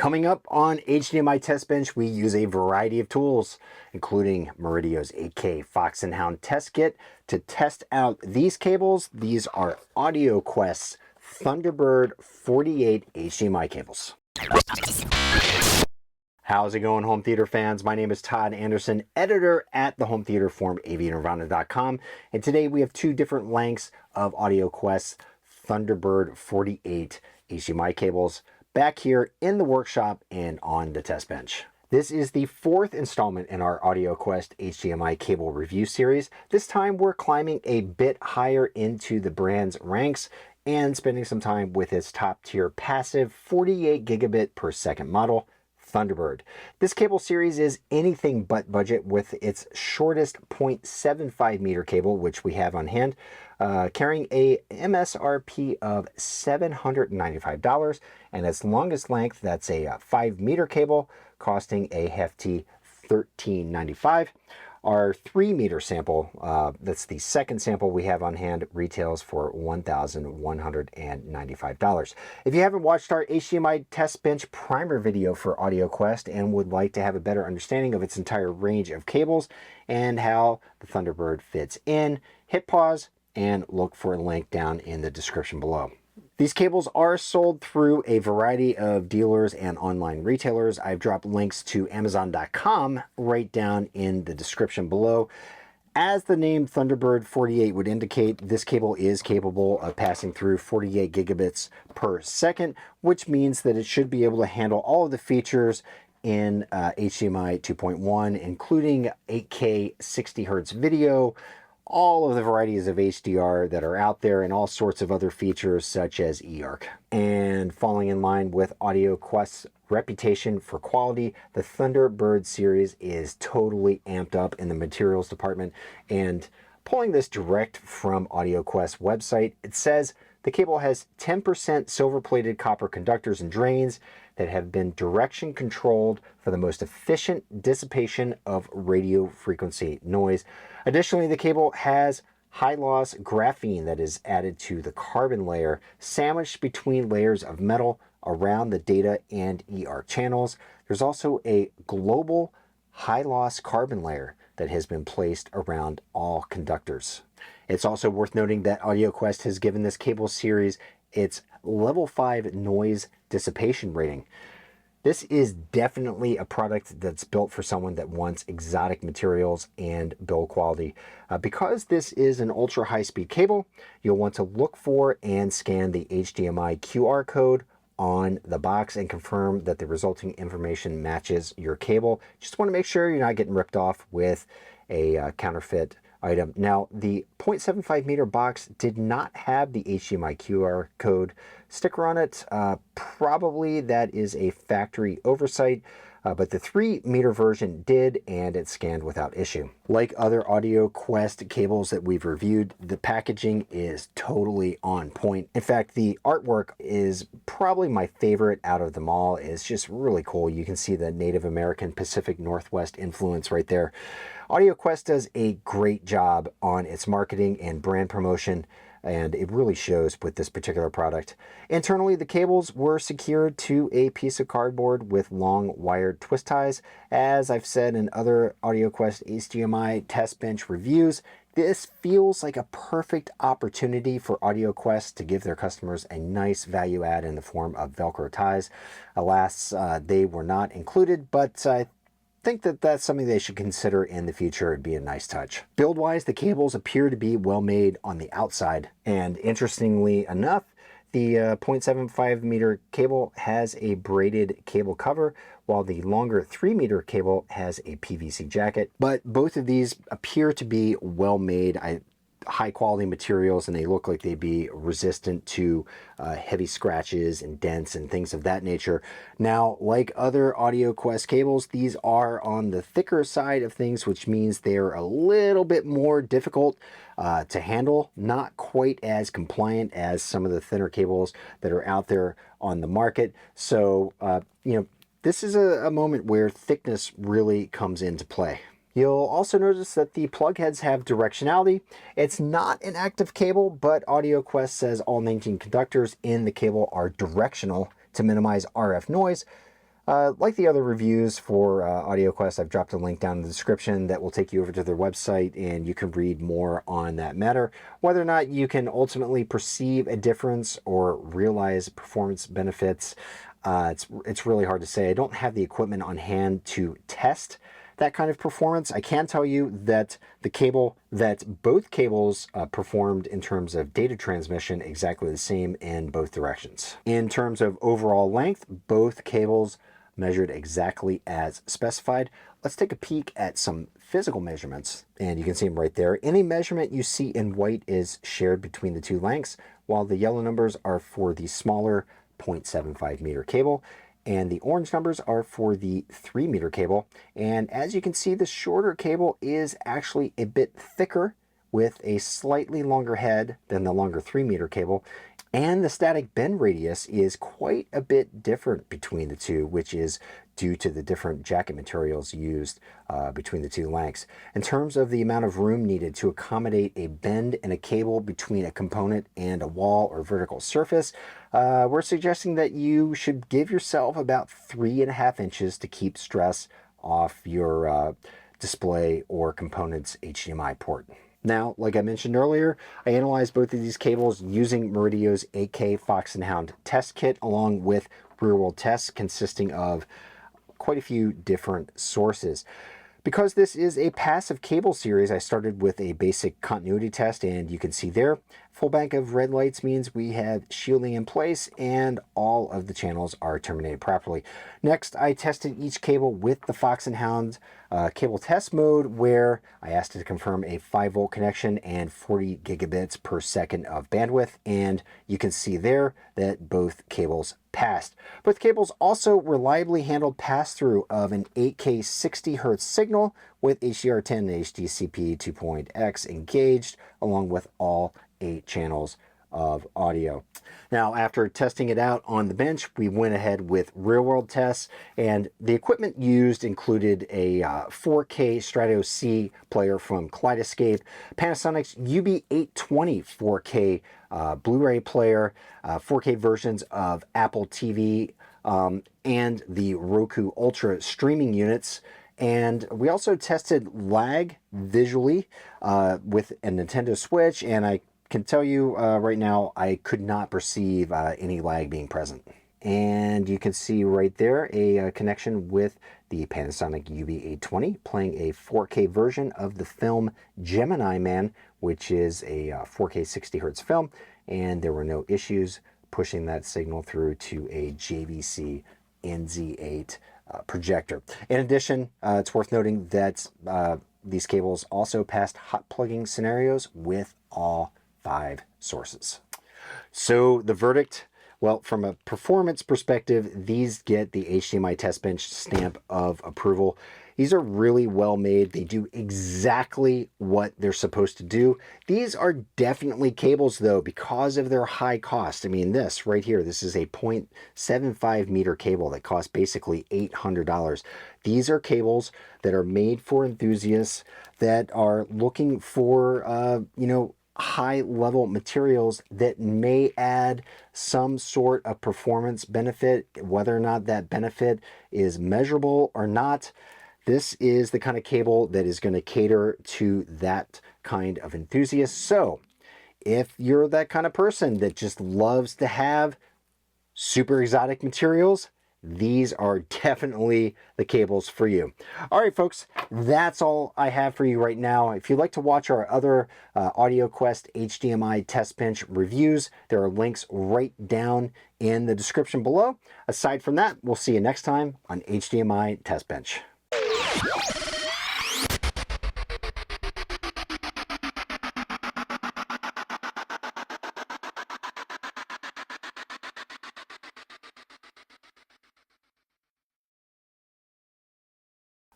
Coming up on HDMI Test Bench, we use a variety of tools, including Meridio's 8K Fox and Hound test kit to test out these cables. These are AudioQuest's ThunderBird 48 HDMI cables. How's it going, home theater fans? My name is Todd Anderson, editor at the home theater forum, avnirvana.com, and today we have two different lengths of AudioQuest's ThunderBird 48 HDMI cables back here in the workshop and on the test bench. This is the fourth installment in our AudioQuest HDMI cable review series. This time we're climbing a bit higher into the brand's ranks and spending some time with its top tier passive 48 gigabit per second model, ThunderBird. This cable series is anything but budget with its shortest 0.75 meter cable, which we have on hand, carrying a MSRP of $795, and its longest length, that's a 5 meter cable, costing a hefty $1395. Our 3 meter sample, that's the second sample we have on hand, retails for $1,195. If you haven't watched our HDMI test bench primer video for AudioQuest and would like to have a better understanding of its entire range of cables and how the ThunderBird fits in, hit pause and look for a link down in the description below. These cables are sold through a variety of dealers and online retailers. I've dropped links to Amazon.com right down in the description below. As the name ThunderBird 48 would indicate, this cable is capable of passing through 48 gigabits per second, which means that it should be able to handle all of the features in HDMI 2.1, including 8K 60 hertz video, all of the varieties of HDR that are out there, and all sorts of other features such as eARC. And falling in line with AudioQuest's reputation for quality, the ThunderBird series is totally amped up in the materials department. And pulling this direct from AudioQuest's website, it says the cable has 10% silver-plated copper conductors and drains that have been direction controlled for the most efficient dissipation of radio frequency noise. Additionally, the cable has high-loss graphene that is added to the carbon layer, sandwiched between layers of metal around the data and ER channels. There's also a global high-loss carbon layer that has been placed around all conductors. It's also worth noting that AudioQuest has given this cable series its level 5 noise dissipation rating. This is definitely a product that's built for someone that wants exotic materials and build quality. Because this is an ultra high-speed cable, you'll want to look for and scan the HDMI QR code on the box and confirm that the resulting information matches your cable. Just want to make sure you're not getting ripped off with a counterfeit item. Now, the 0.75 meter box did not have the HDMI QR code sticker on it. Probably that is a factory oversight, but the 3 meter version did, and it scanned without issue. Like other AudioQuest cables that we've reviewed, the packaging is totally on point. In fact, the artwork is probably my favorite out of them all. It's just really cool. You can see the Native American Pacific Northwest influence right there. AudioQuest does a great job on its marketing and brand promotion, and it really shows with this particular product. Internally, the cables were secured to a piece of cardboard with long wired twist ties. As I've said in other AudioQuest HDMI test bench reviews, this feels like a perfect opportunity for AudioQuest to give their customers a nice value add in the form of Velcro ties. Alas, they were not included, but I think that that's something they should consider in the future. It'd be a nice touch. Build-wise, the cables appear to be well made on the outside, and interestingly enough, the 0.75 meter cable has a braided cable cover, while the longer 3 meter cable has a PVC jacket. But both of these appear to be well made. High quality materials, and they look like they'd be resistant to heavy scratches and dents and things of that nature. Now, like other AudioQuest cables, these are on the thicker side of things, which means they're a little bit more difficult to handle, not quite as compliant as some of the thinner cables that are out there on the market. So, this is a moment where thickness really comes into play. You'll also notice that the plug heads have directionality. It's not an active cable, but AudioQuest says all 19 conductors in the cable are directional to minimize RF noise. Like the other reviews for AudioQuest, I've dropped a link down in the description that will take you over to their website, and you can read more on that matter. Whether or not you can ultimately perceive a difference or realize performance benefits, it's really hard to say. I don't have the equipment on hand to test that kind of performance. I can tell you that both cables performed in terms of data transmission exactly the same in both directions. In terms of overall length, both cables measured exactly as specified. Let's take a peek at some physical measurements, and you can see them right there. Any measurement you see in white is shared between the two lengths, while the yellow numbers are for the smaller 0.75 meter cable, and the orange numbers are for the 3 meter cable. And as you can see, the shorter cable is actually a bit thicker with a slightly longer head than the longer 3 meter cable. And the static bend radius is quite a bit different between the two, which is due to the different jacket materials used between the two lengths. In terms of the amount of room needed to accommodate a bend in a cable between a component and a wall or vertical surface, we're suggesting that you should give yourself about 3.5 inches to keep stress off your display or component's HDMI port. Now, like I mentioned earlier, I analyzed both of these cables using Meridio's 8K Fox and Hound test kit, along with real-world tests consisting of quite a few different sources. Because this is a passive cable series, I started with a basic continuity test, and you can see there, full bank of red lights means we have shielding in place and all of the channels are terminated properly. Next, I tested each cable with the Fox and Hound cable test mode, where I asked it to confirm a 5-volt connection and 40 gigabits per second of bandwidth, and you can see there that both cables passed. Both cables also reliably handled pass-through of an 8K 60 Hz signal with HDR10 and HDCP 2.x engaged, along with all 8 channels of audio. Now, after testing it out on the bench, we went ahead with real-world tests, and the equipment used included a 4K Strato C player from Kaleidoscape, Panasonic's UB820 4K Blu-ray player, 4K versions of Apple TV, and the Roku Ultra streaming units. And we also tested lag visually with a Nintendo Switch, and I can tell you right now, I could not perceive any lag being present. And you can see right there a connection with the Panasonic UB820 playing a 4K version of the film Gemini Man, which is a 4K 60 Hz film, and there were no issues pushing that signal through to a JVC NZ8 projector. In addition, it's worth noting that these cables also passed hot plugging scenarios with all 5 sources. So the verdict, well, from a performance perspective, these get the HDMI test bench stamp of approval. These are really well made. They do exactly what they're supposed to do. These are definitely cables, though, because of their high cost. I mean, this right here, this is a 0.75 meter cable that costs basically $800. These are cables that are made for enthusiasts that are looking for, high level materials that may add some sort of performance benefit. Whether or not that benefit is measurable or not, this is the kind of cable that is going to cater to that kind of enthusiast. So if you're that kind of person that just loves to have super exotic materials, these are definitely the cables for you. All right, folks, that's all I have for you right now. If you'd like to watch our other AudioQuest HDMI test bench reviews, there are links right down in the description below. Aside from that, we'll see you next time on HDMI Test Bench.